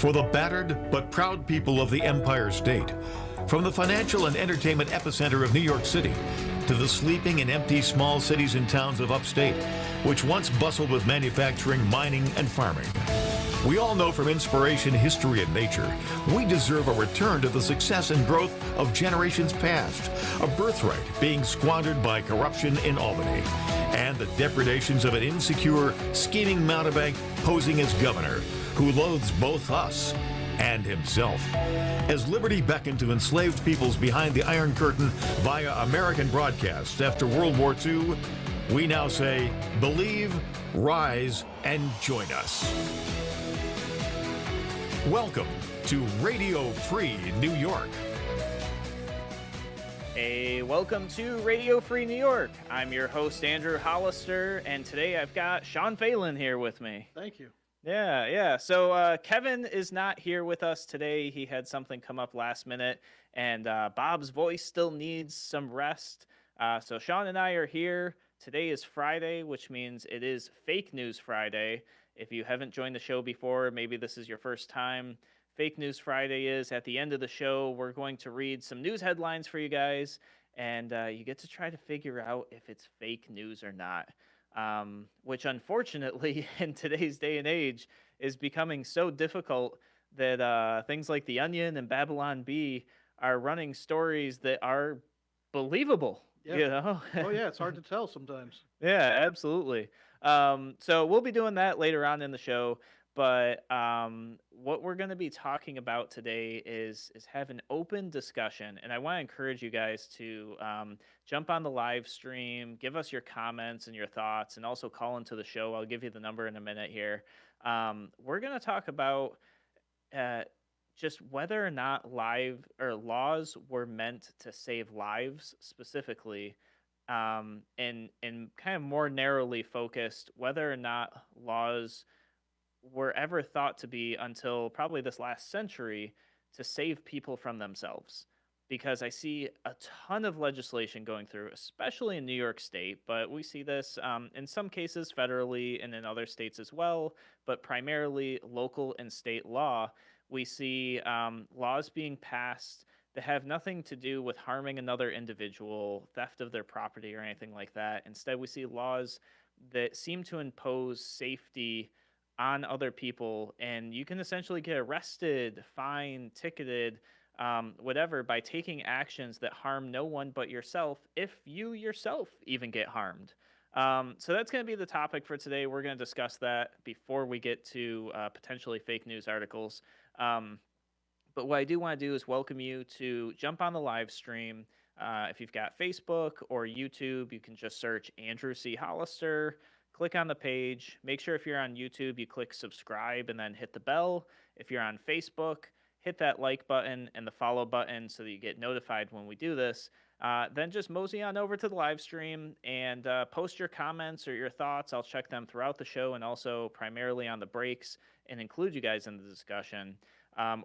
for the battered but proud people of the Empire State. From the financial and entertainment epicenter of New York City to the sleeping and empty small cities and towns of upstate, which once bustled with manufacturing, mining, and farming. We all know from inspiration, history, and nature, we deserve a return to the success and growth of generations past, a birthright being squandered by corruption in Albany, and the depredations of an insecure, scheming mountebank posing as governor, who loathes both us and himself. As liberty beckoned to enslaved peoples behind the Iron Curtain via American broadcasts after World War II, we now say, believe, rise, and join us. Welcome to Radio Free New York. Hey, welcome to Radio Free New York. I'm your host, Andrew Hollister, and today I've got Sean Phelan here with me. Thank you. Yeah. So Kevin is not here with us today. He had something come up last minute, and Bob's voice still needs some rest. So Sean and I are here. Today is Friday, which means it is Fake News Friday. If you haven't joined the show before, maybe this is your first time. Fake News Friday is at the end of the show. We're going to read some news headlines for you guys, and you get to try to figure out if it's fake news or not. Which unfortunately in today's day and age is becoming so difficult that things like The Onion and Babylon Bee are running stories that are believable. Yeah. You know? Oh, yeah, it's hard to tell sometimes. Yeah, absolutely. So we'll be doing that later on in the show. But what we're going to be talking about today is have an open discussion. And I want to encourage you guys to jump on the live stream, give us your comments and your thoughts, and also call into the show. I'll give you the number in a minute here. We're going to talk about just whether or not laws were meant to save lives specifically, and kind of more narrowly focused, whether or not laws were ever thought to be, until probably this last century, to save people from themselves. Because I see a ton of legislation going through, especially in New York State, but we see this in some cases federally and in other states as well, but primarily local and state law. We see laws being passed that have nothing to do with harming another individual, theft of their property, or anything like that. Instead, we see laws that seem to impose safety on other people, and you can essentially get arrested, fined, ticketed, whatever, by taking actions that harm no one but yourself, if you yourself even get harmed. So that's going to be the topic for today. We're going to discuss that before we get to potentially fake news articles. But what I do want to do is welcome you to jump on the live stream. If you've got Facebook or YouTube, you can just search Andrew C. Hollister. Click on the page. Make sure if you're on YouTube, you click subscribe and then hit the bell. If you're on Facebook, hit that like button and the follow button so that you get notified when we do this. Then just mosey on over to the live stream and post your comments or your thoughts. I'll check them throughout the show and also primarily on the breaks and include you guys in the discussion.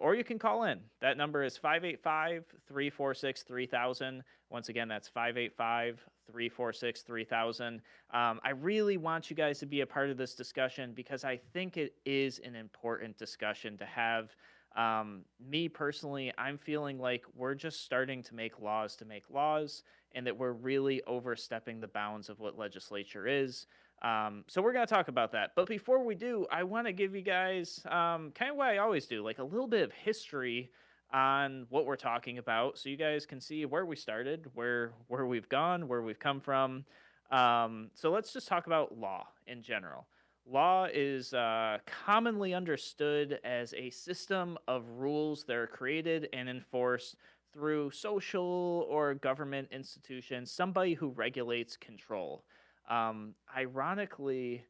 Or you can call in. That number is 585-346-3000. Once again, that's 585-346-3000. I really want you guys to be a part of this discussion because I think it is an important discussion to have. Me personally, I'm feeling like we're just starting to make laws, and that we're really overstepping the bounds of what legislature is. So we're going to talk about that. But before we do, I want to give you guys kind of what I always do, like a little bit of history on what we're talking about, so you guys can see where we started, where we've gone, where we've come from. So let's just talk about law in general. Law is commonly understood as a system of rules that are created and enforced through social or government institutions, somebody who regulates control. Ironically,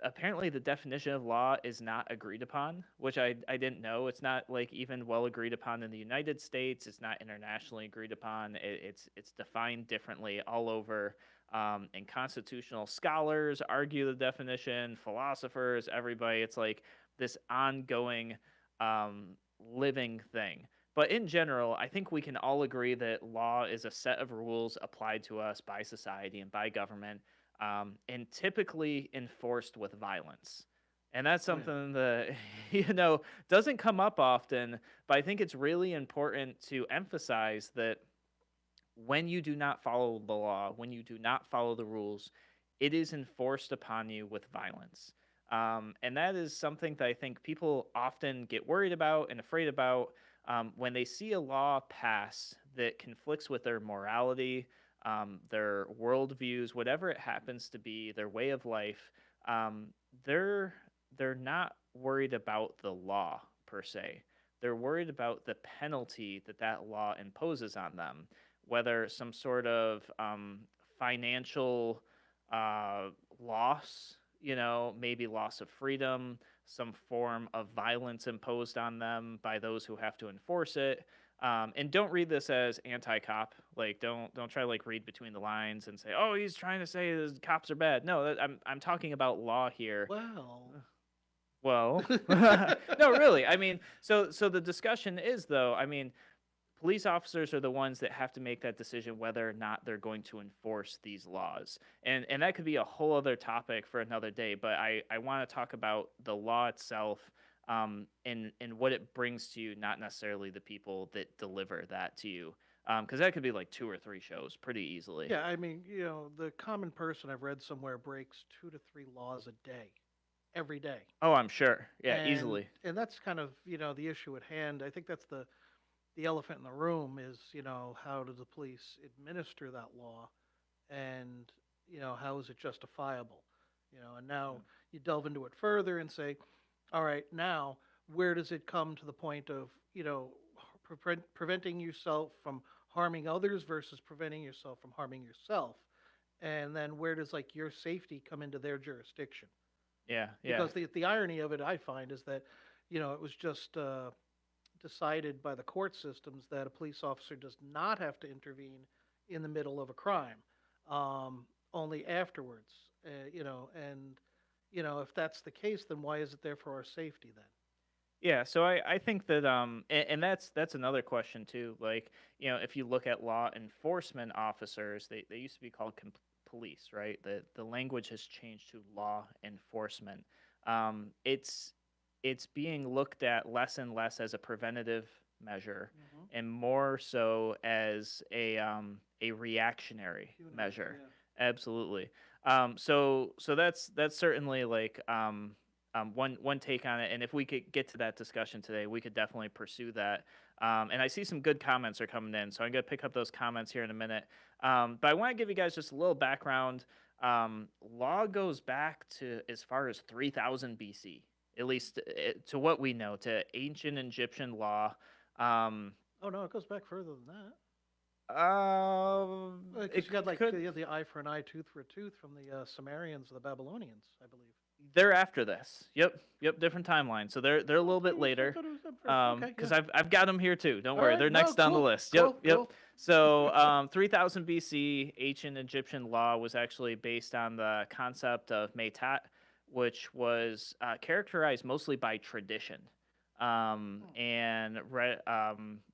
apparently the definition of law is not agreed upon, which I didn't know. It's not like even well agreed upon in the United States. It's not internationally agreed upon. It's defined differently all over. And constitutional scholars argue the definition, philosophers, everybody. It's like this ongoing living thing. But in general, I think we can all agree that law is a set of rules applied to us by society and by government, and typically enforced with violence. And that's Oh yeah. something that, you know, doesn't come up often, but I think it's really important to emphasize that when you do not follow the law, when you do not follow the rules, it is enforced upon you with violence. And that is something that I think people often get worried about and afraid about when they see a law pass that conflicts with their morality, their worldviews, whatever it happens to be, their way of life. Um, they're they're not worried about the law per se. They're worried about the penalty that that law imposes on them, whether some sort of financial uh, loss, you know, maybe loss of freedom, some form of violence imposed on them by those who have to enforce it. And don't read this as anti-cop. Like, don't try to like read between the lines and say, "Oh, he's trying to say the cops are bad." No, I'm talking about law here. Well. Well, no, really. I mean, so the discussion is though. I mean, police officers are the ones that have to make that decision whether or not they're going to enforce these laws. And that could be a whole other topic for another day, but I want to talk about the law itself, and what it brings to you, not necessarily the people that deliver that to you. Because that could be like 2 or 3 shows pretty easily. Yeah, I mean, the common person I've read somewhere breaks 2 to 3 laws a day, every day. Oh, I'm sure. Yeah, and easily. and that's kind of the issue at hand. I think that's the elephant in the room is how do the police administer that law, and how is it justifiable, and now you delve into it further and say, all right, now where does it come to the point of preventing yourself from harming others versus preventing yourself from harming yourself, and then where does like your safety come into their jurisdiction? Yeah, yeah. Because the irony of it, I find, is that it was just decided by the court systems that a police officer does not have to intervene in the middle of a crime, only afterwards. And if that's the case, then why is it there for our safety then? Yeah, so I think that and that's another question too. Like, you know, if you look at law enforcement officers, they used to be called police, right? The language has changed to law enforcement. It's being looked at less and less as a preventative measure, Hmm. and more so as a reactionary Punitive, measure. yeah. Absolutely. So that's certainly like one take on it. And if we could get to that discussion today, we could definitely pursue that. And I see some good comments are coming in, so I'm gonna pick up those comments here in a minute. But I want to give you guys just a little background. Law goes back to as far as 3000 BC, at least to what we know, to ancient Egyptian law. Um, Oh no, it goes back further than that. Because it you got like could the eye for an eye, tooth for a tooth from the Sumerians, the Babylonians, I believe. they're after this. Yep, different timeline. So they're a little Okay, bit I later. thought it was them first. Okay, yeah. Because I've got them here too. Don't All worry, right, they're no, next on the cool, list. Yep, cool, yep. cool. So 3000 BC, ancient Egyptian law was actually based on the concept of metat, which was characterized mostly by tradition, and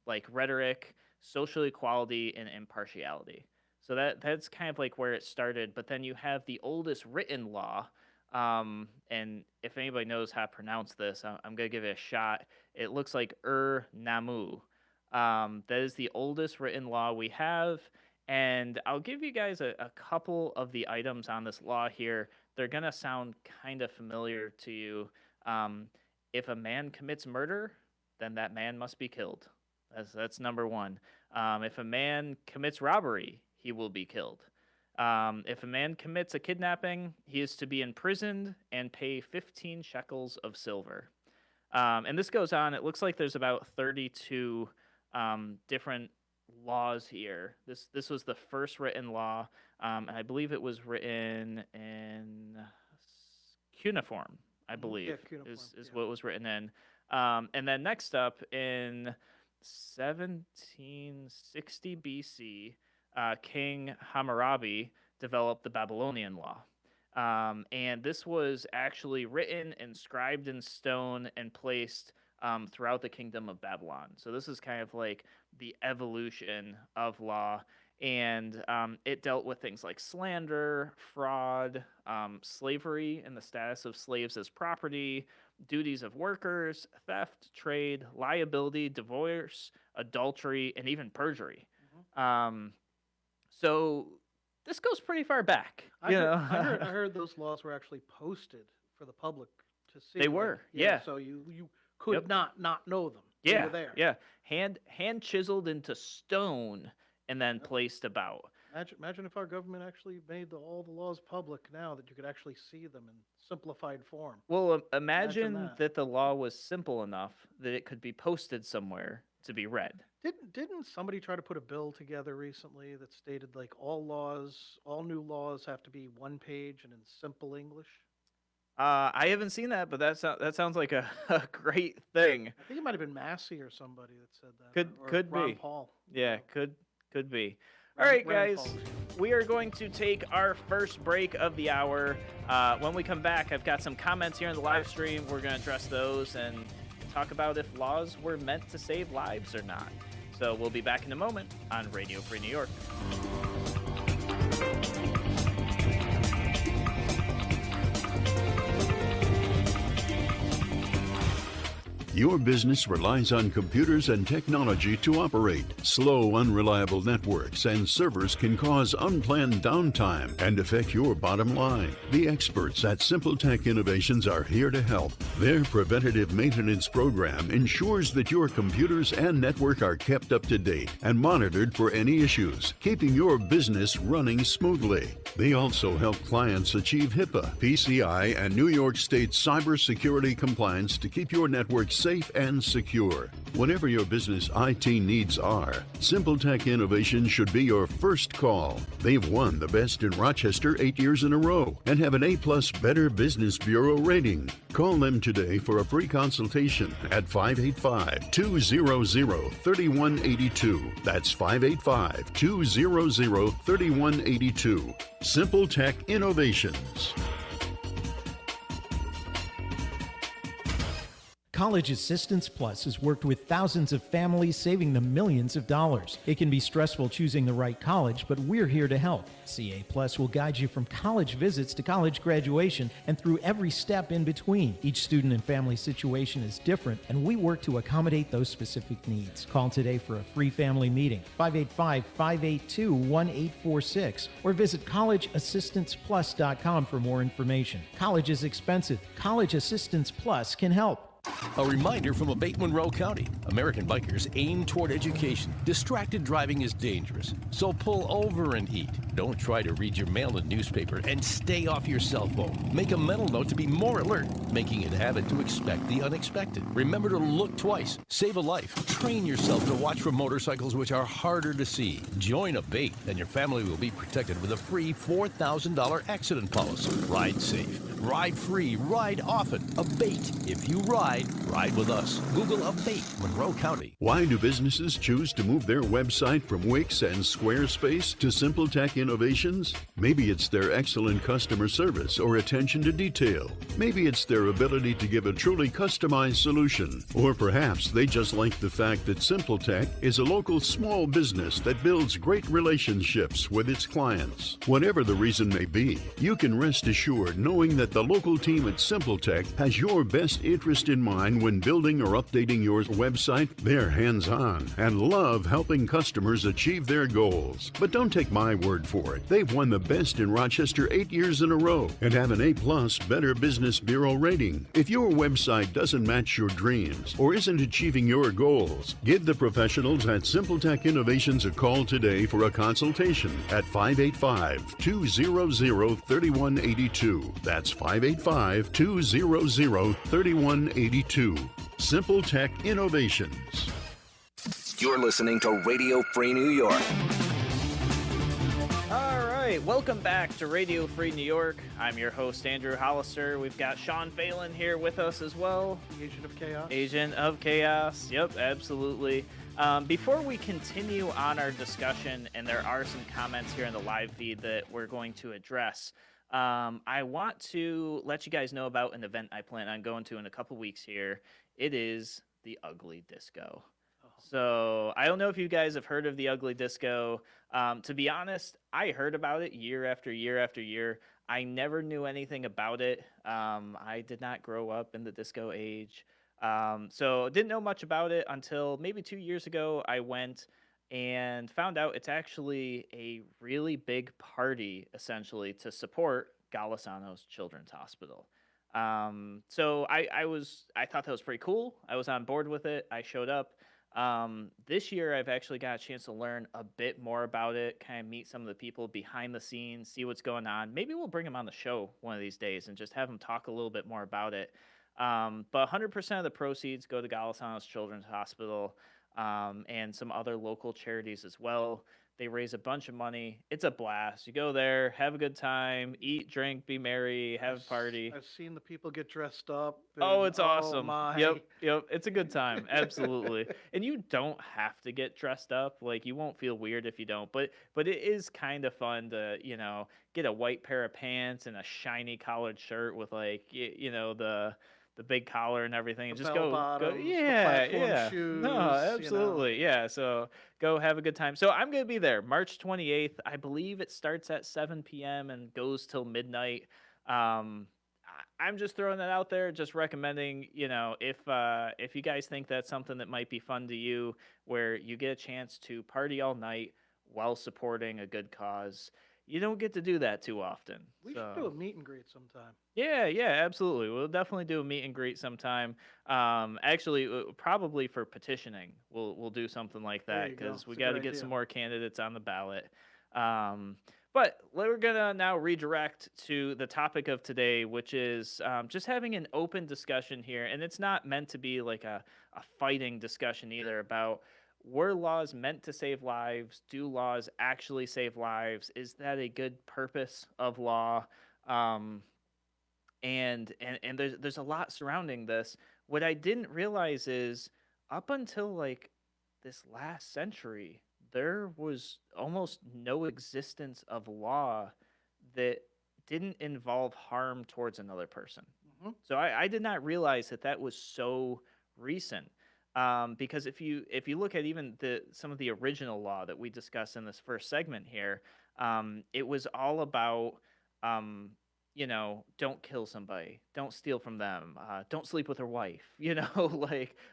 like rhetoric, social equality, and impartiality. So that's kind of like where it started. But then you have the oldest written law, and if anybody knows how to pronounce this, I'm gonna give it a shot. It looks like Namu. That is the oldest written law we have, and I'll give you guys a couple of the items on this law here. They're gonna sound kind of familiar to you. Um, if a man commits murder, then that man must be killed. That's number one. If a man commits robbery, he will be killed. If a man commits a kidnapping, he is to be imprisoned and pay 15 shekels of silver. And this goes on. It looks like there's about 32 different laws here. This was the first written law, and I believe it was written in cuneiform. I Mhm. Yeah, believe cuneiform. is Yeah. what was written in. And then next up in 1760 BC, King Hammurabi developed the Babylonian law. And this was actually written, inscribed in stone, and placed throughout the kingdom of Babylon. So this is kind of like the evolution of law. And it dealt with things like slander, fraud, slavery and the status of slaves as property, duties of workers, theft, trade, liability, divorce, adultery, and even perjury. Um, so this goes pretty far back. I heard, I heard those laws were actually posted for the public to see. They like, were, yeah. So you could Yep. not know them. They Yeah, were there. yeah. Hand chiseled into stone and then placed about. Imagine if our government actually made all the laws public now, that you could actually see them in simplified form. Well, imagine that. that the law was simple enough that it could be posted somewhere to be read. Didn't somebody try to put a bill together recently that stated like all new laws have to be one page and in simple English? I haven't seen that, but that sounds like a, a great thing. I think it might have been Massey or somebody that said that. Could Ron be. Paul. Yeah, could be. All right, Rand guys, Paul. we are going to take our first break of the hour. When we come back, I've got some comments here in the live stream. We're going to address those and talk about if laws were meant to save lives or not. So we'll be back in a moment on Radio Free New York. Your business relies on computers and technology to operate. Slow, unreliable networks and servers can cause unplanned downtime and affect your bottom line. The experts at Simple Tech Innovations are here to help. Their preventative maintenance program ensures that your computers and network are kept up to date and monitored for any issues, keeping your business running smoothly. They also help clients achieve HIPAA, PCI, and New York State cybersecurity compliance to keep your network safe and secure. Whatever your business IT needs are, Simple Tech Innovations should be your first call. They've won the Best in Rochester 8 years in a row and have an A+ Better Business Bureau rating. Call them today for a free consultation at 585-200-3182. That's 585-200-3182. Simple Tech Innovations. College Assistance Plus has worked with thousands of families, saving them millions of dollars. It can be stressful choosing the right college, but we're here to help. CA Plus will guide you from college visits to college graduation and through every step in between. Each student and family situation is different, and we work to accommodate those specific needs. Call today for a free family meeting, 585-582-1846, or visit collegeassistanceplus.com for more information. College is expensive. College Assistance Plus can help. A reminder from Abate Monroe County. American bikers aim toward education. Distracted driving is dangerous, so pull over and eat. Don't try to read your mail and newspaper, and stay off your cell phone. Make a mental note to be more alert, making it a habit to expect the unexpected. Remember to look twice. Save a life. Train yourself to watch for motorcycles which are harder to see. Join Abate, and your family will be protected with a free $4,000 accident policy. Ride safe. Ride free. Ride often. Abate. If you ride with us. Google Abate Monroe County. Why do businesses choose to move their website from Wix and Squarespace to Simple Tech Innovations? Maybe it's their excellent customer service or attention to detail. Maybe it's their ability to give a truly customized solution. Or perhaps they just like the fact that Simple Tech is a local small business that builds great relationships with its clients. Whatever the reason may be, you can rest assured knowing that the local team at Simple Tech has your best interest in mind when building or updating your website. They're hands-on and love helping customers achieve their goals. But don't take my word for it. They've won the Best in Rochester 8 years in a row and have an A+ Better Business Bureau rating. If your website doesn't match your dreams or isn't achieving your goals, give the professionals at Simple Tech Innovations a call today for a consultation at 585-200-3182. That's 585-200-3182. Simple Tech Innovations. You're listening to Radio Free New York. All right, welcome back to Radio Free New York. I'm your host, Andrew Hollister. We've got Sean Phelan here with us as well. The Agent of Chaos. Agent of Chaos. Yep, absolutely. Before we continue on our discussion, and there are some comments here in the live feed that we're going to address, I want to let you guys know about an event I plan on going to in a couple weeks here. It is the Ugly Disco. So I don't know if you guys have heard of the Ugly Disco. To be honest, I heard about it year after year after year. I never knew anything about it. I did not grow up in the disco age. So didn't know much about it until maybe 2 years ago. I went and found out it's actually a really big party, essentially, to support Golisano's Children's Hospital. I thought that was pretty cool. I was on board with it. I showed up. This year, I've actually got a chance to learn a bit more about it, kind of meet some of the people behind the scenes, see what's going on. Maybe we'll bring them on the show one of these days and just have them talk a little bit more about it. But 100% of the proceeds go to Golisano's Children's Hospital, and some other local charities as well. They raise a bunch of money. It's a blast. You go there, have a good time, eat, drink, be merry, have a party. I've seen the people get dressed up. Oh, And, it's awesome. My. Yep. It's a good time. Absolutely. And you don't have to get dressed up. Like, you won't feel weird if you don't. But it is kind of fun to, get a white pair of pants and a shiny collared shirt with, like, the big collar and everything, and The just bell go, bottoms, the yeah, platform yeah. shoes, No, absolutely, yeah. So go have a good time. So I'm gonna be there March 28th. I believe it starts at 7 p.m. and goes till midnight. I'm just throwing that out there, just recommending, if you guys think that's something that might be fun to you, where you get a chance to party all night while supporting a good cause. You don't get to do that too often. We should do a meet and greet sometime. Yeah, absolutely. We'll definitely do a meet and greet sometime. Actually, probably for petitioning, we'll do something like There that you go. because we It's a got to good get idea. some more candidates on the ballot. But we're gonna now redirect to the topic of today, which is just having an open discussion here, and it's not meant to be like a fighting discussion either about were laws meant to save lives? Do laws actually save lives? Is that a good purpose of law? Um, and there's a lot surrounding this. What I didn't realize is up until like this last century, there was almost no existence of law that didn't involve harm towards another person. Mhm. So I did not realize that was so recent. Because if you look at even some of the original law that we discussed in this first segment here, it was all about don't kill somebody, don't steal from them, don't sleep with their wife,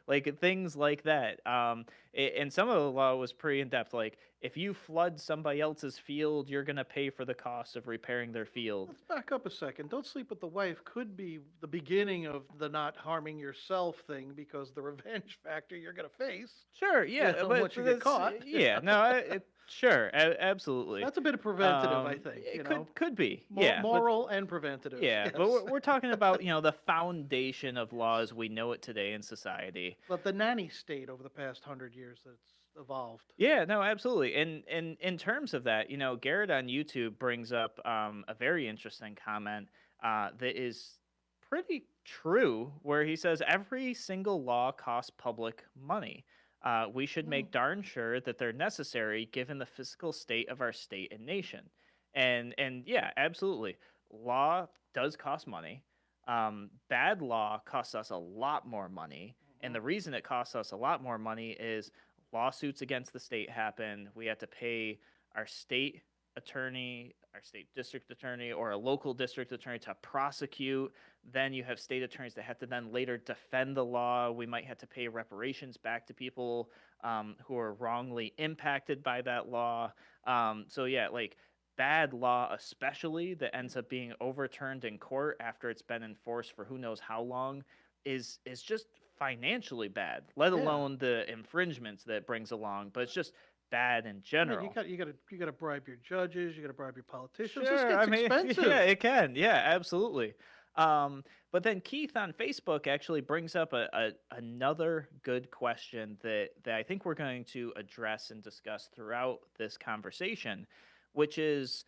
like things like that. And some of the law was pretty in depth. Like if you flood somebody else's field, you're gonna pay for the cost of repairing their field. Let's back up a second. Don't sleep with the wife could be the beginning of the not harming yourself thing because the revenge factor you're going to face. Sure, yeah, but once you get that's- caught. yeah, no, sure, absolutely. That's a bit of preventative, I think. It You could know? could be, yeah, but- Moral and preventative. yeah, yes. but we're talking about the foundation of laws we know it today in society. But the nanny state over the past 100 years that's evolved. Yeah, no, absolutely. And in terms of that, Garrett on YouTube brings up a very interesting comment that is pretty true, where he says every single law costs public money. We should make darn sure that they're necessary given the physical state of our state and nation. And yeah, absolutely. Law does cost money. Bad law costs us a lot more money. And the reason it costs us a lot more money is lawsuits against the state happen. We have to pay our state attorney, our state district attorney, or a local district attorney to prosecute. Then you have state attorneys that have to then later defend the law. We might have to pay reparations back to people who are wrongly impacted by that law. So yeah, like bad law, especially that ends up being overturned in court after it's been enforced for who knows how long, is just financially bad, let Yeah. alone the infringements that it brings along. But it's just bad in I mean, general. you got to bribe your judges. You got to bribe your politicians. Sure, This gets expensive. yeah, it can. Yeah, absolutely. But then Keith on Facebook actually brings up another good question that I think we're going to address and discuss throughout this conversation, which is,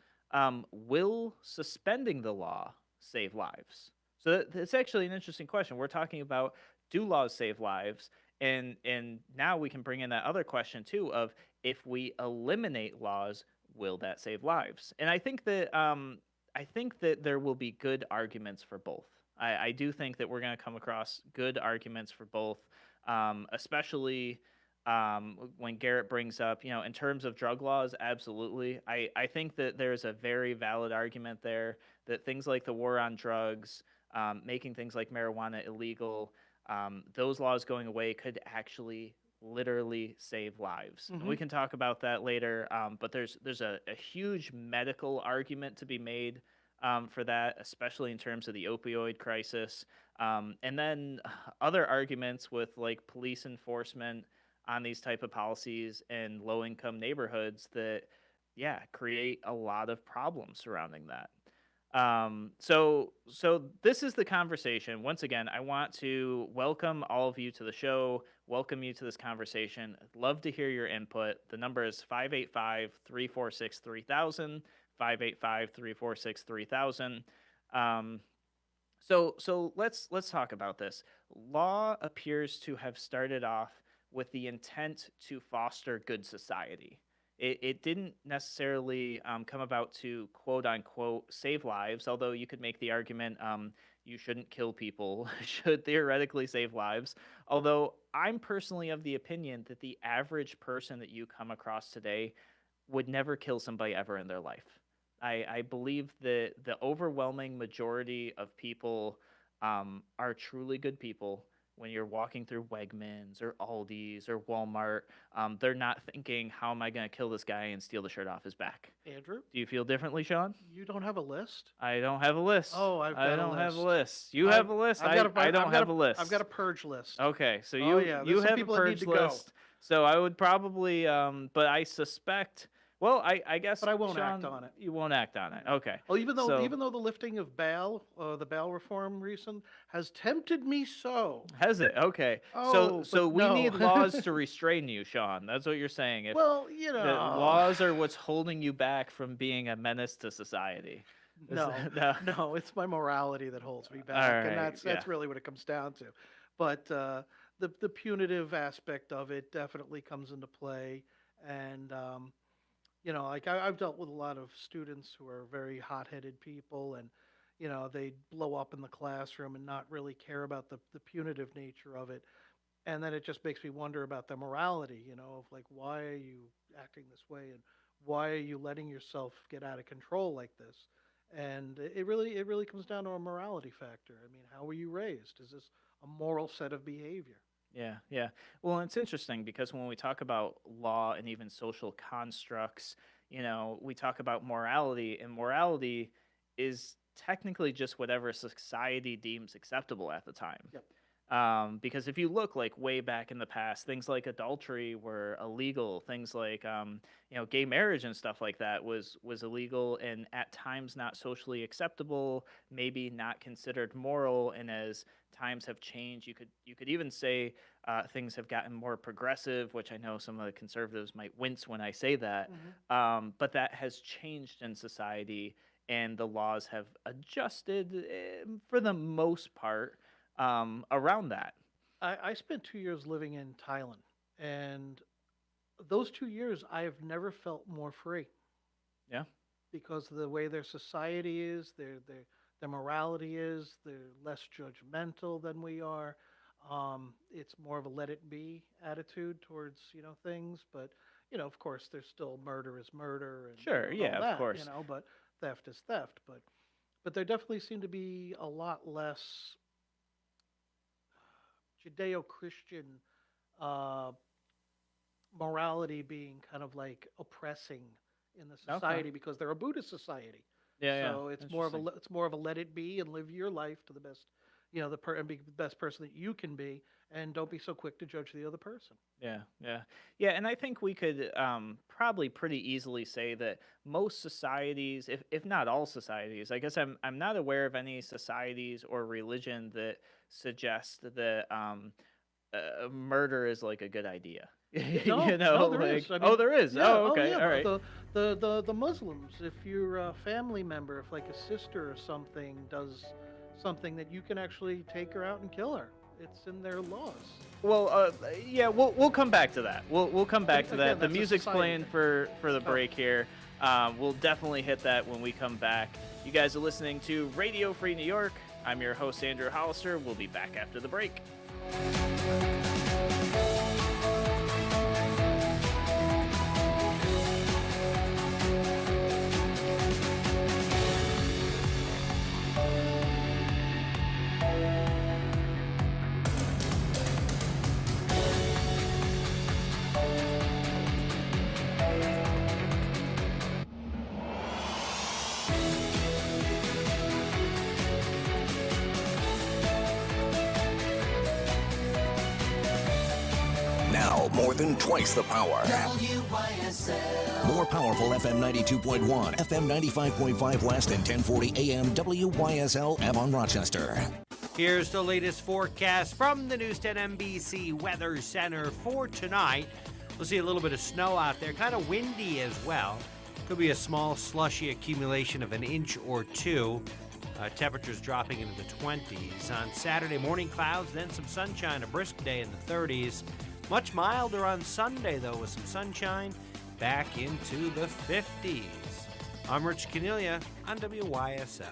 will suspending the law save lives? So it's actually an interesting question. We're talking about, do laws save lives? And now we can bring in that other question too of, if we eliminate laws, will that save lives? And I think that there will be good arguments for both. I do think that we're going to come across good arguments for both, especially When Garrett brings up, in terms of drug laws, absolutely. I think that there's a very valid argument there that things like the war on drugs, making things like marijuana illegal, those laws going away could actually literally save lives. And we can talk about that later. But there's a huge medical argument to be made for that, especially in terms of the opioid crisis. And then other arguments with like police enforcement on these type of policies in low income neighborhoods that create a lot of problems surrounding that. So this is the conversation. Once again, I want to welcome all of you to the show, welcome you to this conversation. I'd love to hear your input. The number is 585-346-3000, 585-346-3000. So let's talk about this. Law appears to have started off with the intent to foster good society. It didn't necessarily come about to quote unquote save lives, although you could make the argument you shouldn't kill people, should theoretically save lives. Although I'm personally of the opinion that the average person that you come across today would never kill somebody ever in their life. I believe that the overwhelming majority of people are truly good people. When you're walking through Wegmans or Aldi's or Walmart, they're not thinking, how am I going to kill this guy and steal the shirt off his back? Andrew? Do you feel differently, Sean? You don't have a list? I don't have a list. Oh, I've got I don't a have a list. list. You have a list? I don't have a list. I've got a purge list. Okay, so Oh, you yeah, you there's some have a people that need purge to go. list. So I would probably, but I suspect, well, I guess, But I won't Sean, act on it. You won't act on it. Okay. Well, even though So- the lifting of bail, the bail reform recent, has tempted me so. Has it? Okay. Oh, so but we no. need laws to restrain you, Sean. That's what you're saying. If Well, the laws are what's holding you back from being a menace to society. Is No, that- no, it's my morality that holds me back, All right, and that's yeah. really what it comes down to. But the punitive aspect of it definitely comes into play, and like I've dealt with a lot of students who are very hot-headed people, and they blow up in the classroom and not really care about the punitive nature of it, and then it just makes me wonder about their morality, of like, why are you acting this way, and why are you letting yourself get out of control like this? And it really comes down to a morality factor. I mean, how were you raised? Is this a moral set of behavior? Yeah. Well, it's interesting because when we talk about law and even social constructs, we talk about morality, and morality is technically just whatever society deems acceptable at the time. Yep. Because if you look like way back in the past, things like adultery were illegal. Things like gay marriage and stuff like that was illegal, and at times not socially acceptable, maybe not considered moral. And as times have changed, you could even say things have gotten more progressive, which I know some of the conservatives might wince when I say that. But that has changed in society, and the laws have adjusted for the most part around that. I spent 2 years living in Thailand, and those 2 years I have never felt more free. Yeah. Because of the way their society is, their morality is, they're less judgmental than we are. It's more of a let it be attitude towards things, but of course there's still murder is murder, and Sure, all yeah, of that, course. but theft is theft. But there definitely seem to be a lot less Judeo-Christian morality being kind of like oppressing in the society, because they're a Buddhist society. So it's more of a let it be and live your life to the best, and be the best person that you can be, and don't be so quick to judge the other person. Yeah. And I think we could probably pretty easily say that most societies, if not all societies, I guess I'm not aware of any societies or religion that suggest that murder is like a good idea. No, there is. I mean, there is. Yeah, Oh, okay. yeah, All right. The Muslims, if you're a family member, if like a sister or something does something, that you can actually take her out and kill her. It's in their laws. Well, yeah, we'll come back to that. We'll come back to Again, that. The that's a music's society playing thing. for the break here. We'll definitely hit that when we come back. You guys are listening to Radio Free New York. I'm your host, Andrew Hollister. We'll be back after the break. Now, more than twice the power. More powerful FM 92.1, FM 95.5 West, and 1040 AM WYSL Avon Rochester. Here's the latest forecast from the News 10 NBC Weather Center for tonight. We'll see a little bit of snow out there, kind of windy as well. Could be a small slushy accumulation of an inch or two. Temperatures dropping into the 20s. On Saturday, morning clouds, then some sunshine, a brisk day in the 30s. Much milder on Sunday, though, with some sunshine back into the 50s. I'm Rich Cornelia on WYSL.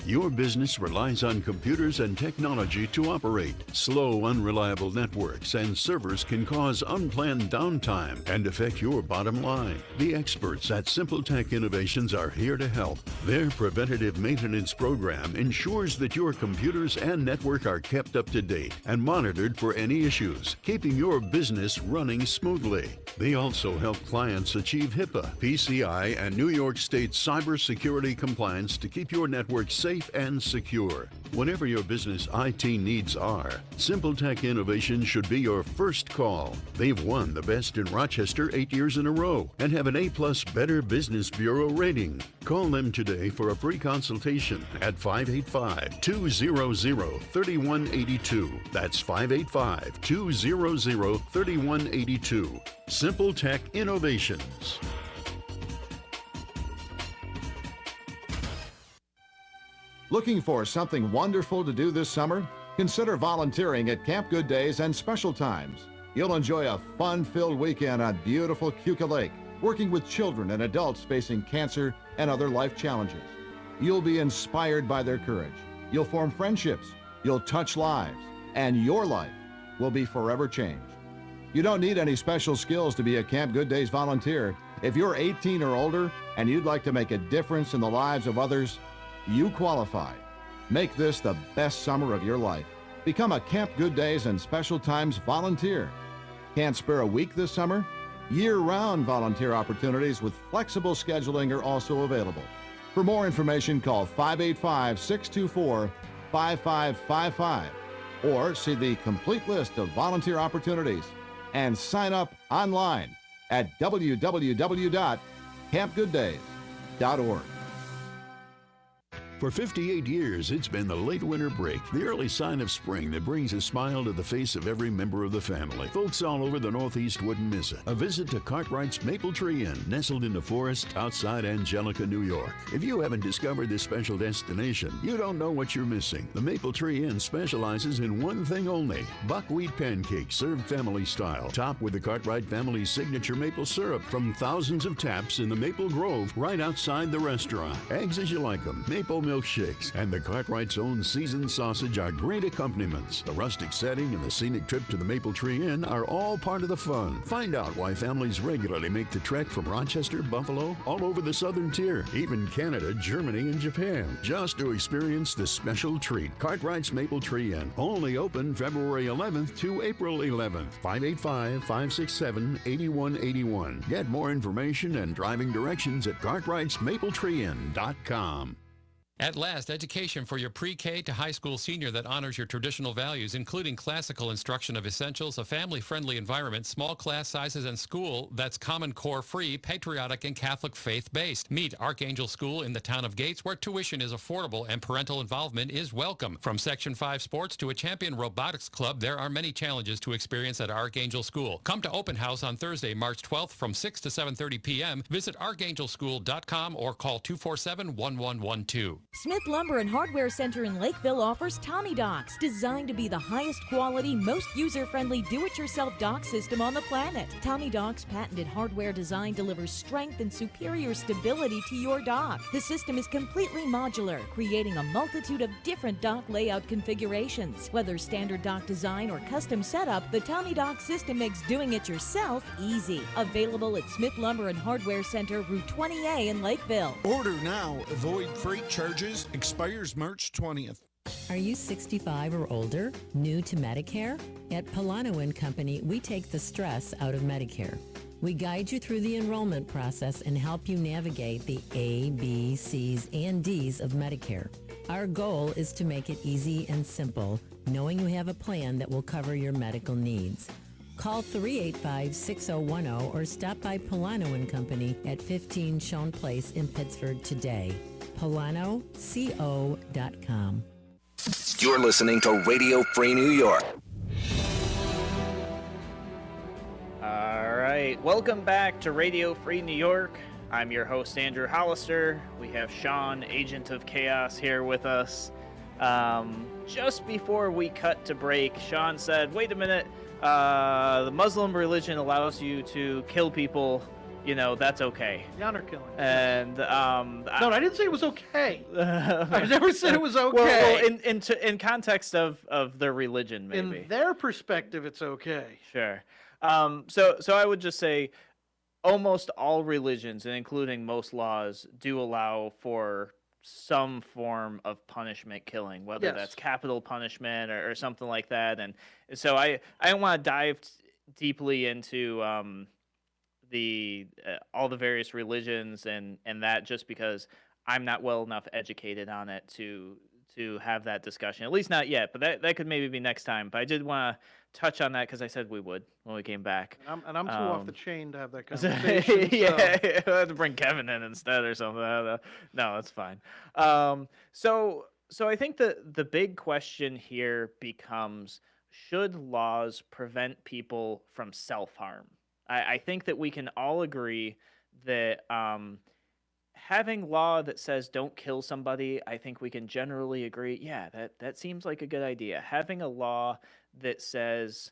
Your business relies on computers and technology to operate. Slow, unreliable networks and servers can cause unplanned downtime and affect your bottom line. The experts at Simple Tech Innovations are here to help. Their preventative maintenance program ensures that your computers and network are kept up to date and monitored for any issues, keeping your business running smoothly. They also help clients achieve HIPAA, PCI, and New York State cybersecurity compliance to keep your network safe and secure. Whatever your business IT needs are, Simple Tech Innovations should be your first call. They've won the Best in Rochester 8 years in a row and have an A+ Better Business Bureau rating. Call them today for a free consultation at 585-200-3182. That's 585-200-3182. Simple Tech Innovations. Looking for something wonderful to do this summer? Consider volunteering at Camp Good Days and Special Times. You'll enjoy a fun-filled weekend on beautiful Keuka Lake, working with children and adults facing cancer and other life challenges. You'll be inspired by their courage. You'll form friendships. You'll touch lives. And your life will be forever changed. You don't need any special skills to be a Camp Good Days volunteer. If you're 18 or older and you'd like to make a difference in the lives of others, you qualify. Make this the best summer of your life. Become a Camp Good Days and Special Times volunteer. Can't spare a week this summer? Year-round volunteer opportunities with flexible scheduling are also available. For more information, call 585-624-5555 or see the complete list of volunteer opportunities and sign up online at www.campgooddays.org. For 58 years, it's been the late winter break, the early sign of spring that brings a smile to the face of every member of the family. Folks all over the Northeast wouldn't miss it. A visit to Cartwright's Maple Tree Inn, nestled in the forest outside Angelica, New York. If you haven't discovered this special destination, you don't know what you're missing. The Maple Tree Inn specializes in one thing only: buckwheat pancakes served family style, topped with the Cartwright family's signature maple syrup from thousands of taps in the Maple Grove right outside the restaurant. Eggs as you like them, maple milkshakes, and the Cartwright's own seasoned sausage are great accompaniments. The rustic setting and the scenic trip to the Maple Tree Inn are all part of the fun. Find out why families regularly make the trek from Rochester, Buffalo, all over the southern tier, even Canada, Germany, and Japan, just to experience this special treat. Cartwright's Maple Tree Inn, only open February 11th to April 11th. 585-567-8181. Get more information and driving directions at cartwrightsmapletreeinn.com. At last, education for your pre-K to high school senior that honors your traditional values, including classical instruction of essentials, a family-friendly environment, small class sizes, and school that's Common Core free, patriotic, and Catholic faith-based. Meet Archangel School in the town of Gates, where tuition is affordable and parental involvement is welcome. From Section 5 sports to a champion robotics club, there are many challenges to experience at Archangel School. Come to Open House on Thursday, March 12th from 6 to 7:30 p.m. Visit archangelschool.com or call 247-1112. Smith Lumber and Hardware Center in Lakeville offers Tommy Docks, designed to be the highest quality, most user-friendly do-it-yourself dock system on the planet. Tommy Docks' patented hardware design delivers strength and superior stability to your dock. The system is completely modular, creating a multitude of different dock layout configurations. Whether standard dock design or custom setup, the Tommy Docks system makes doing it yourself easy. Available at Smith Lumber and Hardware Center, Route 20A in Lakeville. Order now. Avoid freight charges. Expires March 20th. Are you 65 or older? New to Medicare? At Polano & Company, we take the stress out of Medicare. We guide you through the enrollment process and help you navigate the A, B, C's, and D's of Medicare. Our goal is to make it easy and simple, knowing you have a plan that will cover your medical needs. Call 385-6010 or stop by Polano & Company at 15 Schoen Place in Pittsford today. PolanoCO.com. You're listening to Radio Free New York. All right, welcome back to Radio Free New York. I'm your host, Andrew Hollister. We have Sean, Agent of Chaos, here with us. Just before we cut to break, Sean said, wait a minute, the Muslim religion allows you to kill people. You know, that's okay. The honor killing. And no, I didn't say it was okay. I never said it was okay. Well, in context of their religion, maybe. In their perspective, it's okay. Sure. So I would just say almost all religions, and including most laws, do allow for some form of punishment killing, whether that's capital punishment or something like that. And so I don't want to dive deeply into all the various religions and that, just because I'm not well enough educated on it to have that discussion, at least not yet, but that could maybe be next time. But I did want to touch on that because I said we would when we came back. And I'm too off the chain to have that conversation. Yeah, I had to bring Kevin in instead or something. No, that's fine. So I think the big question here becomes, should laws prevent people from self-harm? I think that we can all agree that having law that says don't kill somebody, I think we can generally agree, yeah, that seems like a good idea. Having a law that says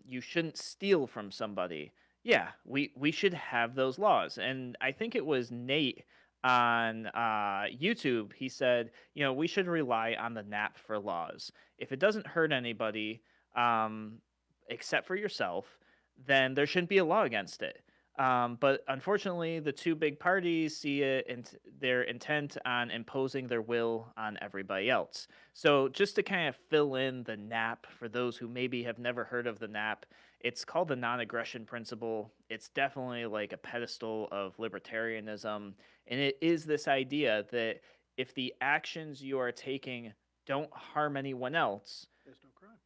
you shouldn't steal from somebody, yeah, we should have those laws. And I think it was Nate on YouTube, he said, we should rely on the NAP for laws. If it doesn't hurt anybody except for yourself, then there shouldn't be a law against it. But unfortunately, the two big parties see it and their intent on imposing their will on everybody else. So just to kind of fill in the NAP for those who maybe have never heard of the NAP, it's called the Non-Agression principle. It's definitely like a pedestal of libertarianism. And it is this idea that if the actions you are taking don't harm anyone else, there's no crime.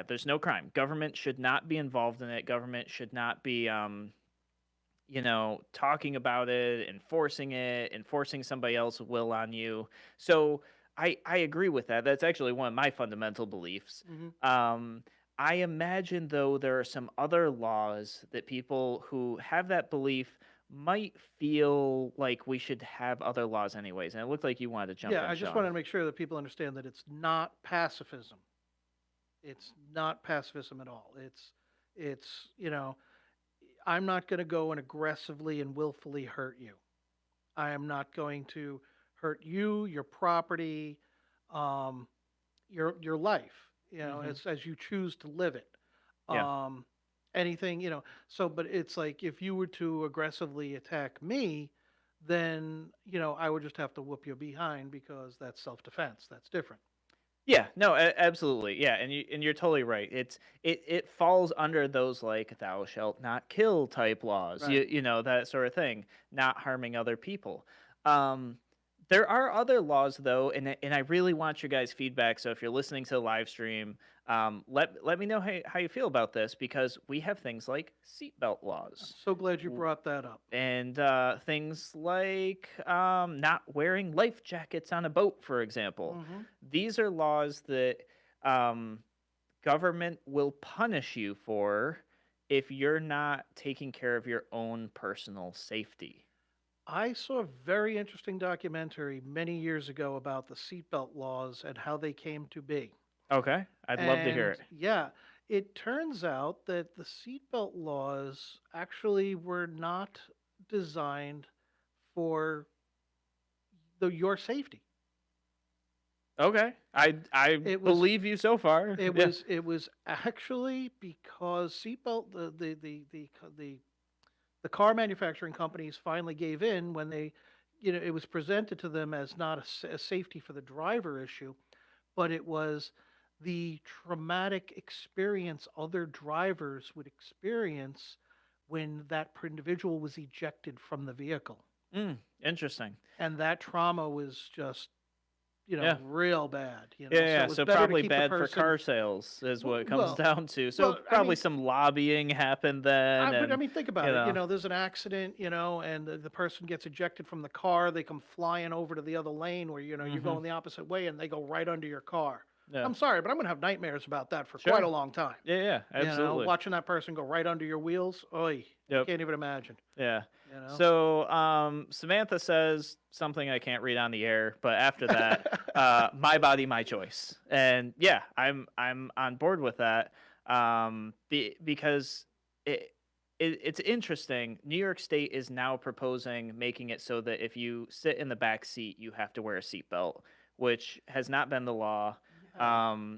There's no crime. Government should not be involved in it. Government should not be talking about it, enforcing somebody else's will on you. So I agree with that. That's actually one of my fundamental beliefs. Mm-hmm. I imagine, though, there are some other laws that people who have that belief might feel like we should have other laws anyways. And it looked like you wanted to jump in, I just Sean. wanted to make sure that people understand that it's not pacifism. It's not pacifism at all. It's I'm not going to go and aggressively and willfully hurt you. I am not going to hurt you, your property, your life, as you choose to live it. Anything, so, but it's like, if you were to aggressively attack me, then, I would just have to whoop your behind, because that's self-defense. That's different. Yeah, no, absolutely. Yeah, and you're totally right. It falls under those like thou shalt not kill type laws. Right. That sort of thing, not harming other people. There are other laws though, and I really want your guys' feedback. So if you're listening to the live stream, let me know how you feel about this, because we have things like seatbelt laws. I'm so glad you brought that up. And things like not wearing life jackets on a boat, for example. Mm-hmm. These are laws that government will punish you for if you're not taking care of your own personal safety. I saw a very interesting documentary many years ago about the seatbelt laws and how they came to be. Okay, I'd love to hear it. Yeah, it turns out that the seatbelt laws actually were not designed for your safety. Okay, I believe you so far. It was actually because seatbelt the car manufacturing companies finally gave in when they, it was presented to them as not a safety for the driver issue, but it was the traumatic experience other drivers would experience when that individual was ejected from the vehicle. Interesting. And that trauma was just Yeah. real bad. Yeah, So yeah. it was So better to probably keep the bad for person. car sales is what it comes Well, down to. So well, I probably mean, some lobbying happened then, but I and mean, think about it. There's an accident, and the person gets ejected from the car. They come flying over to the other lane where you're going the opposite way, and they go right under your car. yeah, I'm sorry, but I'm gonna have nightmares about that for sure, quite a long time. yeah, yeah, absolutely, Watching that person go right under your wheels. Oy, I yep, can't even imagine. yeah. You know. So Samantha says something I can't read on the air, but after that, my body, my choice, and yeah, I'm on board with that, because it's interesting. New York State is now proposing making it so that if you sit in the back seat, you have to wear a seatbelt, which has not been the law.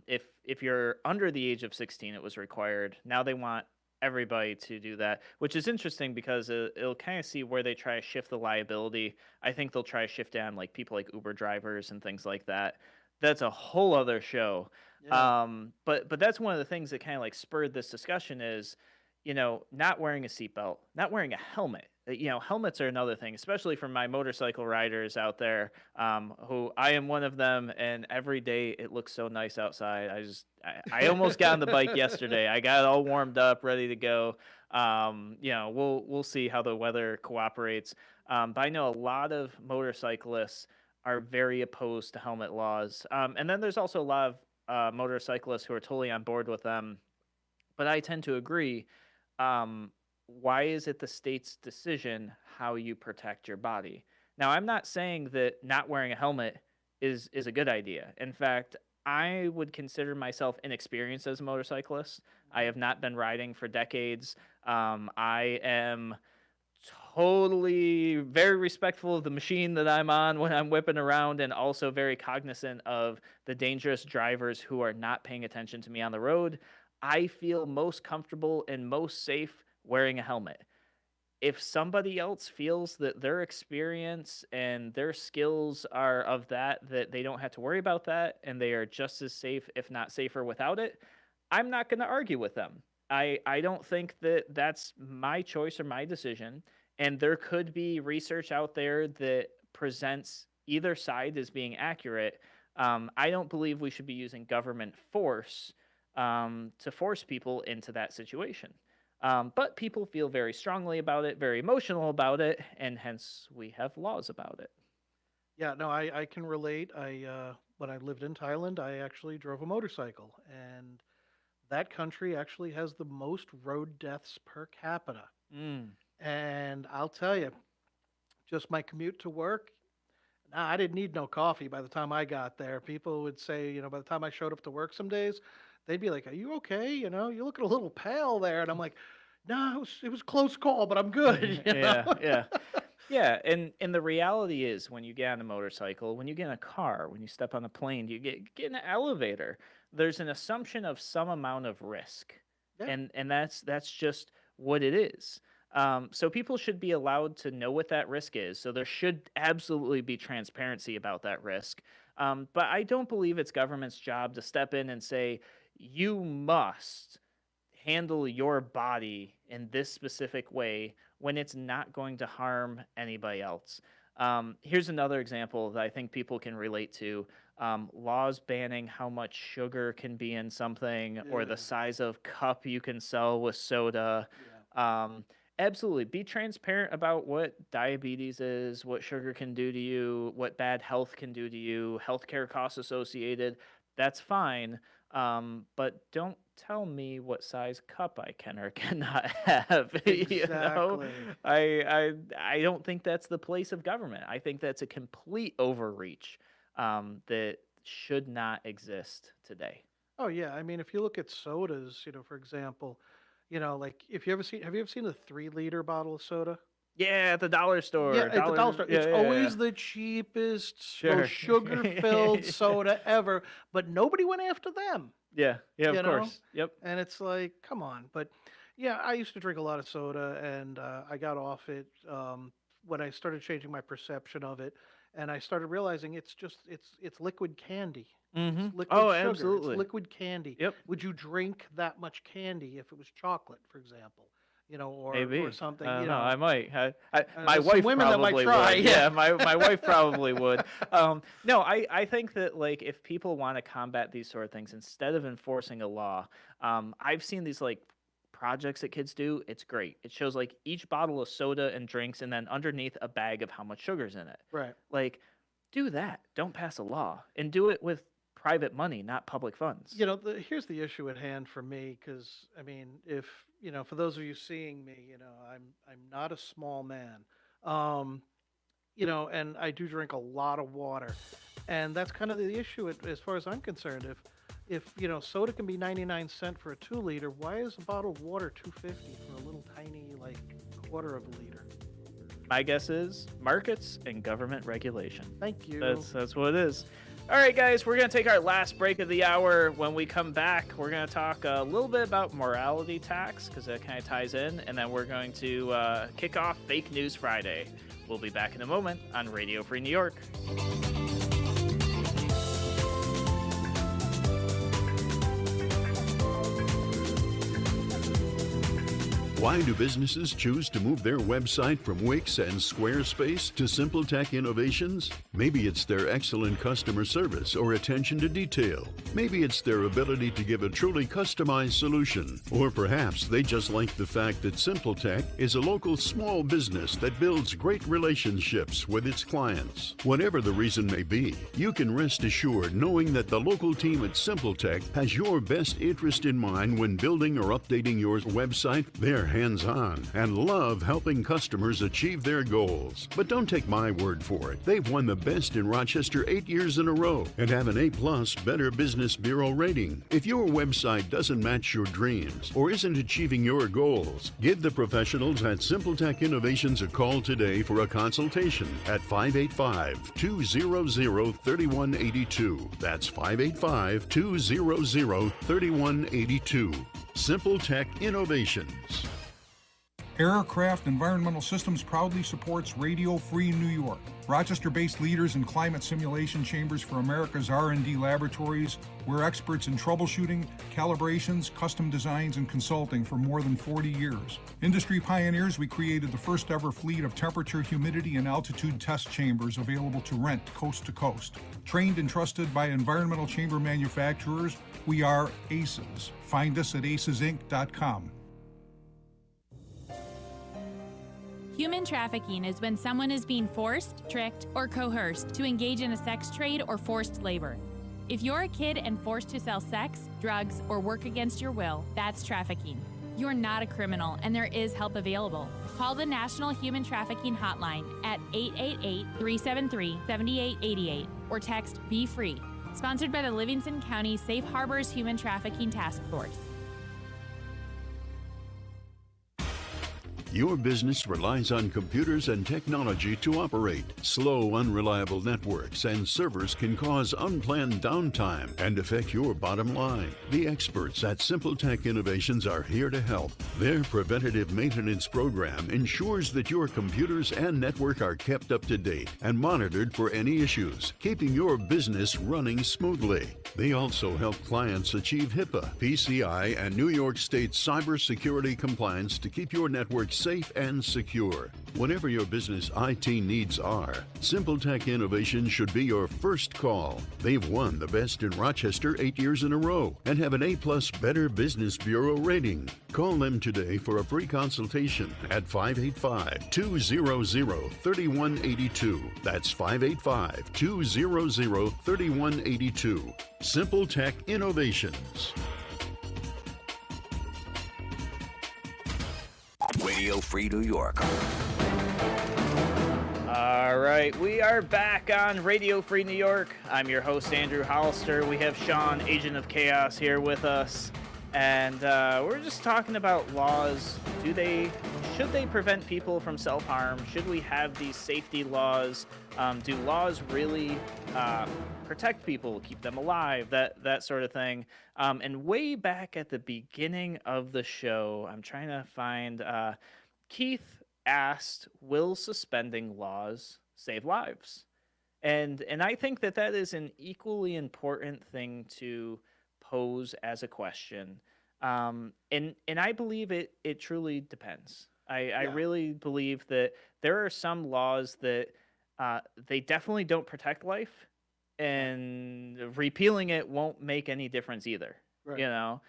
If you're under the age of 16, it was required. Now they want everybody to do that, which is interesting because it'll kind of see where they try to shift the liability. I think they'll try to shift down like people like Uber drivers and things like that. That's a whole other show. Yeah. But that's one of the things that kind of like spurred this discussion is, not wearing a seatbelt, not wearing a helmet. Helmets are another thing, especially for my motorcycle riders out there, who I am one of them. And every day it looks so nice outside. I almost got on the bike yesterday. I got it all warmed up, ready to go. We'll see how the weather cooperates. But I know a lot of motorcyclists are very opposed to helmet laws. And then there's also a lot of motorcyclists who are totally on board with them. But I tend to agree. Why is it the state's decision how you protect your body? Now, I'm not saying that not wearing a helmet is a good idea. In fact, I would consider myself inexperienced as a motorcyclist. I have not been riding for decades. I am totally very respectful of the machine that I'm on when I'm whipping around, and also very cognizant of the dangerous drivers who are not paying attention to me on the road. I feel most comfortable and most safe wearing a helmet. If somebody else feels that their experience and their skills are of that they don't have to worry about that and they are just as safe, if not safer, without it, I'm not going to argue with them. I don't think that that's my choice or my decision. And there could be research out there that presents either side as being accurate. I don't believe we should be using government force to force people into that situation. But people feel very strongly about it, very emotional about it, and hence we have laws about it. Yeah, no, I can relate. When I lived in Thailand, I actually drove a motorcycle, and that country actually has the most road deaths per capita. Mm. And I'll tell you, just my commute to work, I didn't need no coffee by the time I got there. People would say, by the time I showed up to work some days, they'd be like, "Are you okay? You're looking a little pale there." And I'm like, "No, it was a close call, but I'm good." Yeah. Yeah, and the reality is when you get on a motorcycle, when you get in a car, when you step on a plane, you get in an elevator, there's an assumption of some amount of risk. Yeah. And that's just what it is. So people should be allowed to know what that risk is. So there should absolutely be transparency about that risk. But I don't believe it's government's job to step in and say, you must handle your body in this specific way when it's not going to harm anybody else. Here's another example that I think people can relate to. Laws banning how much sugar can be in something or the size of cup you can sell with soda. Absolutely. Be transparent about what diabetes is, what sugar can do to you, what bad health can do to you, healthcare costs associated. That's fine. But don't tell me what size cup I can or cannot have. Exactly. I don't think that's the place of government. I think that's a complete overreach that should not exist today. Oh yeah, I mean, if you look at sodas, for example, like have you ever seen a 3-liter bottle of soda? Yeah, at the dollar store. Yeah, at the dollar store. Yeah, It's yeah, always yeah. the cheapest, Sure. most sugar-filled soda ever, but nobody went after them. Yeah, You of know? course. Yep. And it's like, come on. But yeah, I used to drink a lot of soda, and I got off it when I started changing my perception of it, and I started realizing it's liquid candy. Mm-hmm. It's liquid Oh, sugar. absolutely. It's liquid candy. Yep. Would you drink that much candy if it was chocolate, for example? Maybe. or something. I don't know. I might. My there's some wife women that might probably try, would. yeah. My wife probably would. No, I think that like if people want to combat these sort of things instead of enforcing a law, I've seen these like projects that kids do. It's great. It shows like each bottle of soda and drinks, and then underneath a bag of how much sugar's in it. Right. Like, do that. Don't pass a law, and do it with private money, not public funds. Here's the issue at hand for me, because I mean, if for those of you seeing me, I'm not a small man, and I do drink a lot of water, and that's kind of the issue as far as I'm concerned. If soda can be 99 cents for a 2 liter, why is a bottle of water $2.50 for a little tiny like quarter of a liter? My guess is markets and government regulation. Thank you. That's what it is. All right, guys, we're going to take our last break of the hour. When we come back, we're going to talk a little bit about morality tax, because that kind of ties in, and then we're going to kick off Fake News Friday. We'll be back in a moment on Radio Free New York. Why do businesses choose to move their website from Wix and Squarespace to Simple Tech Innovations? Maybe it's their excellent customer service or attention to detail. Maybe it's their ability to give a truly customized solution. Or perhaps they just like the fact that Simple Tech is a local small business that builds great relationships with its clients. Whatever the reason may be, you can rest assured knowing that the local team at Simple Tech has your best interest in mind when building or updating your website. They're hands-on and love helping customers achieve their goals. But don't take my word for it. They've won the best in Rochester 8 years in a row and have an A+ Better Business Bureau rating. If your website doesn't match your dreams or isn't achieving your goals, give the professionals at Simple Tech Innovations a call today for a consultation at 585-200-3182. That's 585-200-3182. Simple Tech Innovations. Aircraft Environmental Systems proudly supports Radio Free New York. Rochester-based leaders in climate simulation chambers for America's R&D laboratories. We're experts in troubleshooting, calibrations, custom designs, and consulting for more than 40 years. Industry pioneers, we created the first ever fleet of temperature, humidity, and altitude test chambers available to rent coast to coast. Trained and trusted by environmental chamber manufacturers, we are ACES. Find us at acesinc.com. Human trafficking is when someone is being forced, tricked, or coerced to engage in a sex trade or forced labor. If you're a kid and forced to sell sex, drugs, or work against your will, that's trafficking. You're not a criminal, and there is help available. Call the National Human Trafficking Hotline at 888-373-7888 or text Be Free. Sponsored by the Livingston County Safe Harbors Human Trafficking Task Force. Your business relies on computers and technology to operate. Slow, unreliable networks and servers can cause unplanned downtime and affect your bottom line. The experts at Simple Tech Innovations are here to help. Their preventative maintenance program ensures that your computers and network are kept up to date and monitored for any issues, keeping your business running smoothly. They also help clients achieve HIPAA, PCI, and New York State cybersecurity compliance to keep your network safe and secure. Whatever your business IT needs are, Simple Tech Innovation should be your first call. They've won the best in Rochester 8 years in a row and have an A+ Better Business Bureau rating. Call them today for a free consultation at 585-200-3182. That's 585-200-3182. Simple Tech Innovations. Radio Free New York. All right, we are back on Radio Free New York. I'm your host, Andrew Hollister. We have Sean, Agent of Chaos, here with us. And we're just talking about laws. Should they prevent people from self-harm? Should we have these safety laws? Do laws really protect people, keep them alive, that sort of thing? And way back at the beginning of the show, I'm trying to find, Keith asked, will suspending laws save lives? And I think that is an equally important thing to pose as a question. And I believe it truly depends. I Yeah. really believe that there are some laws that they definitely don't protect life, and repealing it won't make any difference either. Right. You know,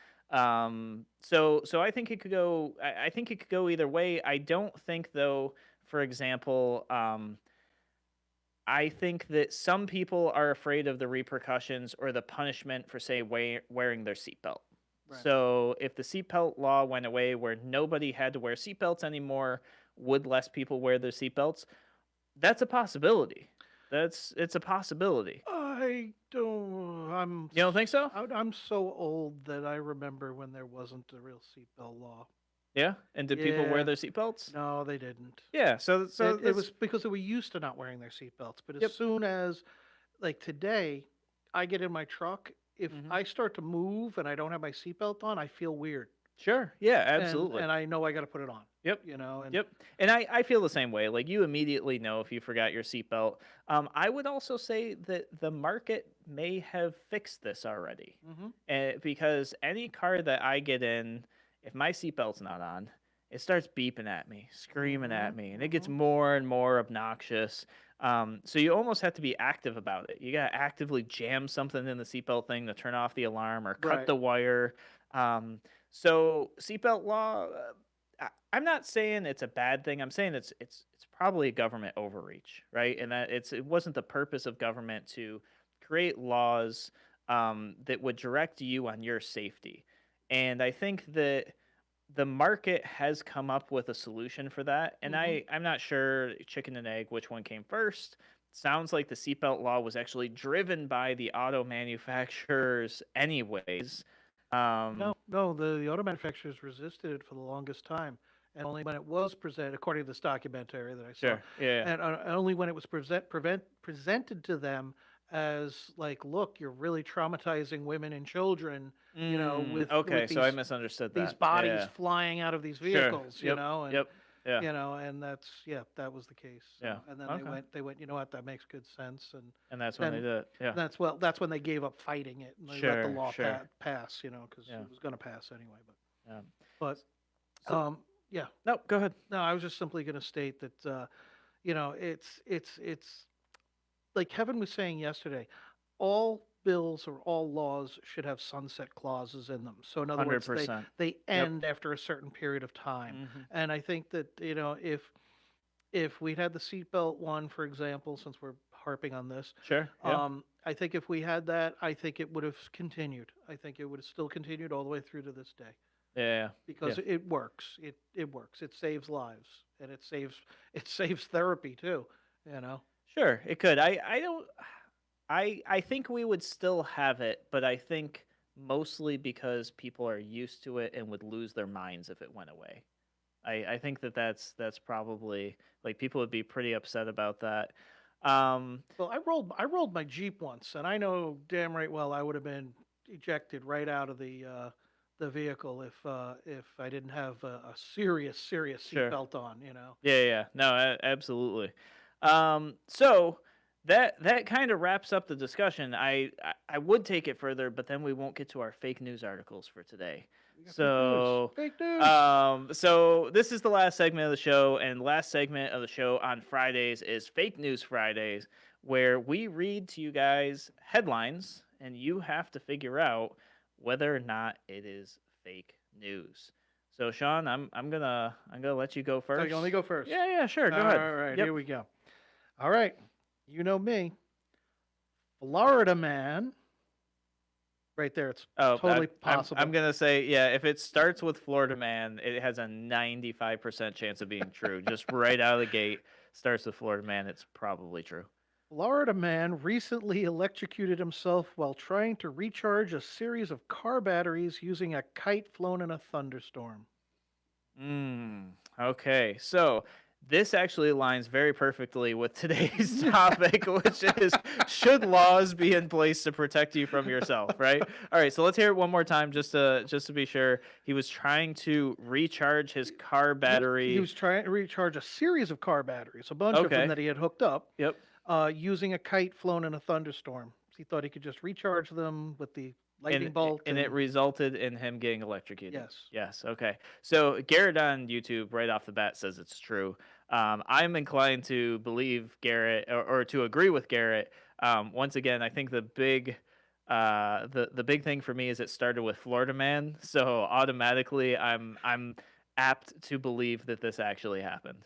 so I think it could go. I think it could go either way. I don't think though. For example, I think that some people are afraid of the repercussions or the punishment for, say, wearing their seatbelt. Right. So if the seatbelt law went away where nobody had to wear seatbelts anymore, would less people wear their seatbelts? That's a possibility. It's a possibility. I don't. You don't think so? I'm so old that I remember when there wasn't a real seatbelt law. Yeah. And did people wear Yeah. their seatbelts? No, they didn't. Yeah. So It that's- was because they were used to not wearing their seatbelts. But as Yep. soon as, like today, I get in my truck, if I start to move and I don't have my seatbelt on, I feel weird. Sure. Yeah. Absolutely. And I know I got to put it on. Yep. You know. And Yep. And I feel the same way. Like, you immediately know if you forgot your seatbelt. I would also say that the market may have fixed this already. Because any car that I get in, if my seatbelt's not on, it starts beeping at me, screaming at me, and it gets more and more obnoxious. So you almost have to be active about it. You got to actively jam something in the seatbelt thing to turn off the alarm or cut Right. the wire. So seatbelt law, I'm not saying it's a bad thing. I'm saying it's probably a government overreach, right? And that it wasn't the purpose of government to create laws that would direct you on your safety. And I think that the market has come up with a solution for that. And I'm not sure, chicken and egg, which one came first. Sounds like the seatbelt law was actually driven by the auto manufacturers anyways. No, the auto manufacturers resisted it for the longest time, and only when it was presented, according to this documentary that I saw, Sure. Yeah. and only when it was presented to them as like, look, you're really traumatizing women and children, you know, with Okay, with so I these misunderstood that. these bodies Yeah. flying out of these Sure. vehicles, you Yep. know, and Yep. Yeah. you know, and that was the case. So, Yeah. and then Okay. they went, you know what, that makes good sense, And that's when they then did it. Yeah. that's when they gave up fighting it and they let the Sure, law sure. pass, you know, because Yeah. it was going to pass anyway. Yeah. But yeah. No, go ahead. No, I was just simply going to state that, you know, it's like Kevin was saying yesterday, all bills or all laws should have sunset clauses in them. So in other words, 100%. they end after a certain period of time. And I think that, you know, if we'd had the seatbelt one, for example, since we're harping on this, Sure. Yeah. I think if we had that, I think it would have continued. I think it would have still continued all the way through to this day. Yeah. Because it works. It works. It saves lives, and it saves therapy too. You know. Sure, it could. I don't. I think we would still have it, but I think mostly because people are used to it and would lose their minds if it went away. I think that's probably, like, people would be pretty upset about that. Well, I rolled my Jeep once, and I know damn right well I would have been ejected right out of the vehicle if I didn't have a serious Sure. seatbelt on. You know. Yeah. No, absolutely. So that kind of wraps up the discussion. I would take it further, but then we won't get to our fake news articles for today. So fake news. So this is the last segment of the show, and last segment of the show on Fridays is Fake News Fridays, where we read to you guys headlines, and you have to figure out whether or not it is fake news. So Sean, I'm gonna let you go first. So you only go first. Yeah, sure. Go ahead. All right, Yep. here we go. All right, you know me, Florida man. Right there, it's totally possible. I'm gonna say, yeah, if it starts with Florida man, it has a 95% chance of being true. Just right out of the gate, starts with Florida man, it's probably true. Florida man recently electrocuted himself while trying to recharge a series of car batteries using a kite flown in a thunderstorm. Okay, so this actually aligns very perfectly with today's topic, which is, should laws be in place to protect you from yourself, right? All right, so let's hear it one more time just to be sure. He was trying to recharge his car battery. He was trying to recharge a series of car batteries, a bunch of them that he had hooked up. Yep. Using a kite flown in a thunderstorm. He thought he could just recharge them with the lightning bolt. And it resulted in him getting electrocuted. Yes. Yes. Okay. So Garrett on YouTube right off the bat says it's true. I'm inclined to believe Garrett or to agree with Garrett. Once again, I think the big thing for me is it started with Florida Man. So automatically I'm apt to believe that this actually happened.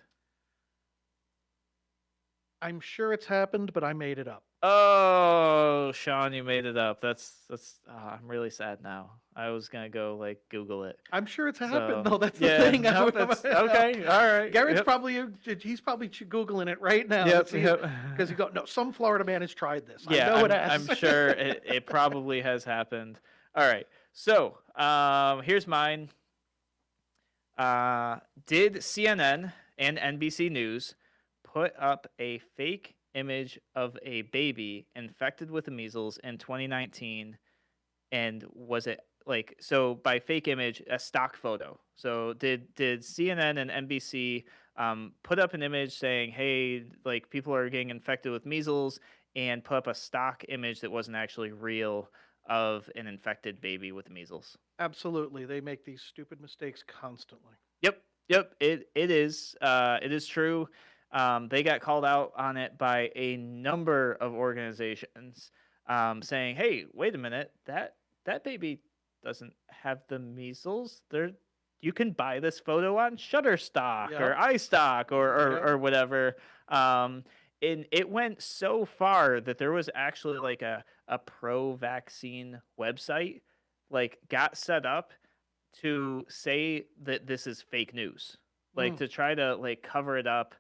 I'm sure it's happened, but I made it up. Oh, Sean, you made it up. That's I'm really sad now. I was gonna go like Google it. I'm sure it's happened. So, No, that's the yeah, thing. nope, okay, all right. Garrett's Yep. probably Googling it right now. Yep, Because you go, no, some Florida man has tried this. Yeah, I know it has. I'm sure it probably has happened. All right. So here's mine. Did CNN and NBC News put up a fake image of a baby infected with the measles in 2019? And was it like, so by fake image, a stock photo? So did CNN and NBC put up an image saying, hey, like people are getting infected with measles, and put up a stock image that wasn't actually real of an infected baby with measles? Absolutely. They make these stupid mistakes constantly. Yep. It is true. They got called out on it by a number of organizations, saying, "Hey, wait a minute, that baby doesn't have the measles. You can buy this photo on Shutterstock or iStock or whatever." And it went so far that there was actually like a pro-vaccine website like got set up to say that this is fake news, like to try to like cover it up.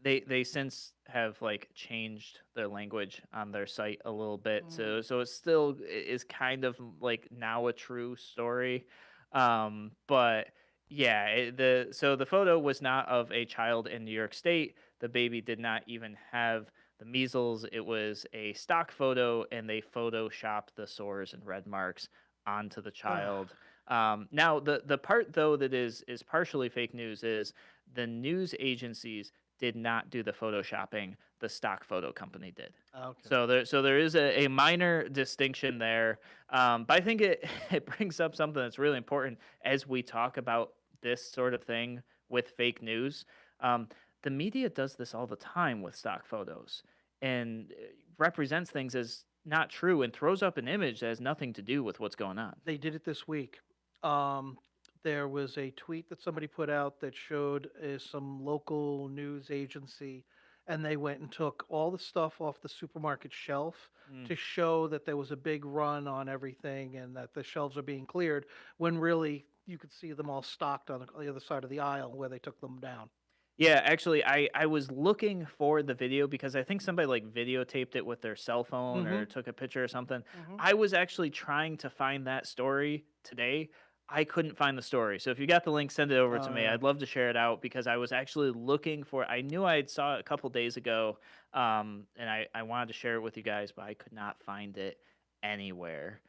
They since have like changed their language on their site a little bit, so it still is kind of like now a true story. But yeah, the photo was not of a child in New York State. The baby did not even have the measles. It was a stock photo, and they photoshopped the sores and red marks onto the child. Now, the part though that is partially fake news is the news agencies did not do the photoshopping. The stock photo company did. Okay. So there is a minor distinction there. But I think it brings up something that's really important as we talk about this sort of thing with fake news. The media does this all the time with stock photos and represents things as not true and throws up an image that has nothing to do with what's going on. They did it this week. There was a tweet that somebody put out that showed some local news agency, and they went and took all the stuff off the supermarket shelf to show that there was a big run on everything and that the shelves are being cleared, when really you could see them all stocked on the other side of the aisle where they took them down. Yeah, actually, I was looking for the video because I think somebody like videotaped it with their cell phone or took a picture or something. I was actually trying to find that story today. I couldn't find the story. So if you got the link, send it over to me. I'd love to share it out because I was actually looking for it. I knew I had saw it a couple days ago, and I wanted to share it with you guys, but I could not find it anywhere.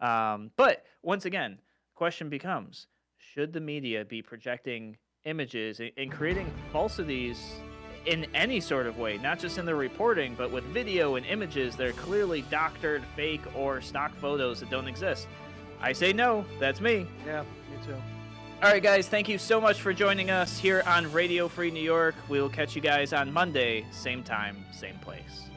But once again, question becomes, should the media be projecting images and creating falsities in any sort of way, not just in their reporting, but with video and images that are clearly doctored, fake, or stock photos that don't exist? I say no. That's me. Yeah, me too. All right, guys, thank you so much for joining us here on Radio Free New York. We will catch you guys on Monday, same time, same place.